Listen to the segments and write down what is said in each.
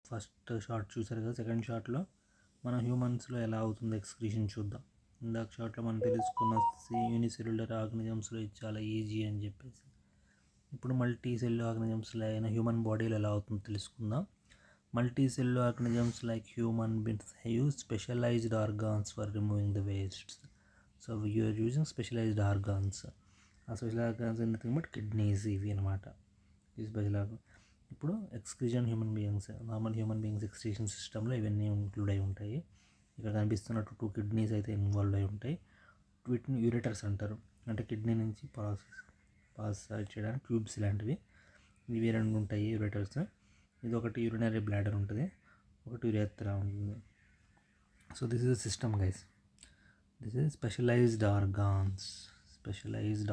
First short చూసారు కదా, second షార్ట్లో మన హ్యూమన్స్లో ఎలా అవుతుందో ఎక్స్క్రీషన్ చూద్దాం. ఇందాక షార్ట్లో మనం తెలుసుకున్న యూనిసెల్యులర్ ఆర్గనిజమ్స్లో ఇది చాలా ఈజీ అని చెప్పేసి, ఇప్పుడు మల్టీ సెల్యులర్ ఆర్గనిజమ్స్లో అయినా హ్యూమన్ బాడీలో ఎలా అవుతుందో తెలుసుకుందాం. Multi cellular organisms like human beings use specialized organs for removing the wastes. So you are using specialized organs. ఆ స్పెషల్ ఆర్గాన్స్ ఎందుకు బట్ కిడ్నీస్ ఇవి అనమాట. ఈ స్పెషల్ ఆర్గాన్ ఇప్పుడు excretion human beings, normal human beings excretion సిస్టంలో ఇవన్నీ include అయి ఉంటాయి. ఇక్కడ కనిపిస్తున్నట్టు 2 కిడ్నీస్ అయితే ఇన్వాల్వ్ అయి ఉంటాయి. వీటిని యూరేటర్స్ అంటారు. అంటే కిడ్నీ నుంచి పాస్ చేయడానికి ట్యూబ్స్ ఇలాంటివి ఇవి 2 ఉంటాయి యూరేటర్స్. ఇది ఒకటి యూరినరీ బ్లాడర్ ఉంటుంది, ఒకటి యురేత్రా ఉంటుంది. So this is the system guys. This is specialised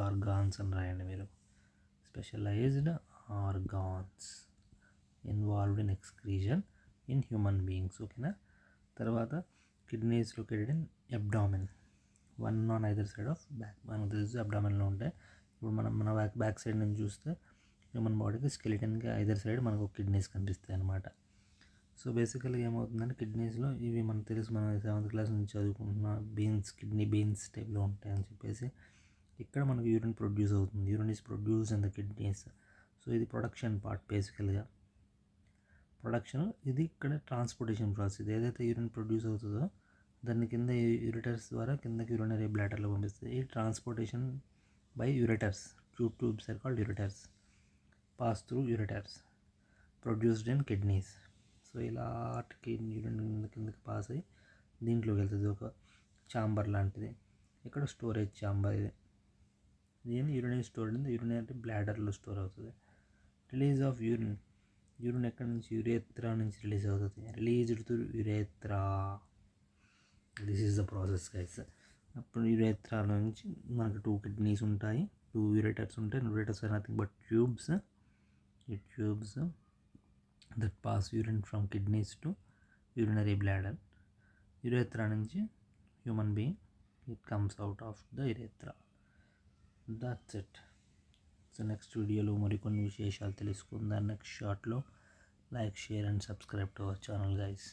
organs అని రాయండి మీరు. Specialised organs involved in excretion in human beings. ఓకేనా. తర్వాత kidneys located in abdomen, 1 on either side of back. మనకు తెలుసు అబ్డామెన్లో ఉంటాయి. ఇప్పుడు మన బ్యాక్ సైడ్ నుంచి చూస్తే హ్యూమన్ బాడీకి స్కెలిటన్కి ఐదర్ సైడ్ మనకు కిడ్నీస్ కనిపిస్తాయి అన్నమాట. సో బేసికల్గా ఏమవుతుందంటే కిడ్నీస్లో ఇవి మనకు తెలుసు, మన 7th క్లాస్ నుంచి చదువుకుంటున్న కిడ్నీ బీన్స్ టైప్లో ఉంటాయని చెప్పేసి. ఇక్కడ మనకు యూరిన్ ప్రొడ్యూస్ అవుతుంది. Urine is produce in the kidneys. So ఇది ప్రొడక్షన్ పార్ట్ బేసికల్గా. ప్రొడక్షన్ ఇది ఇక్కడ ట్రాన్స్పోర్టేషన్ ప్రాసెస్. ఇది ఏదైతే యూరిన్ ప్రొడ్యూస్ అవుతుందో దాన్ని కింద యూరిటర్స్ ద్వారా కిందకి యూరినరీ బ్లాడర్లో పంపిస్తుంది. ఈ transportation by ureters, tubes are called ureters, pass through ureters produced in kidneys. So ఇలా యూరిన్ కిందకి పాస్ అయ్యి దీంట్లోకి వెళ్తుంది. ఒక ఛాంబర్ లాంటిది, ఇక్కడ స్టోరేజ్ ఛాంబర్ ఇది. దీన్ని urinary store in the urinary బ్లాడర్లో స్టోర్ అవుతుంది. రిలీజ్ ఆఫ్ యూరిన్ ఎక్కడి నుంచి? యురేత్రా నుంచి రిలీజ్ అవుతుంది. Released to urethra. This is the process guys. అప్పుడు యురేత్రా నుంచి మనకు 2 కిడ్నీస్ ఉంటాయి, 2 యూరేటర్స్ ఉంటాయి. Ureters are nothing but tubes that pass urine from kidneys to urinary bladder. Urethra నుంచి human being, it comes out of the urethra. That's it. So next వీడియోలో మరికొన్ని విశేషాలు తెలుసుకుందాం. నెక్స్ట్ షార్ట్లో like, share and subscribe to our channel guys.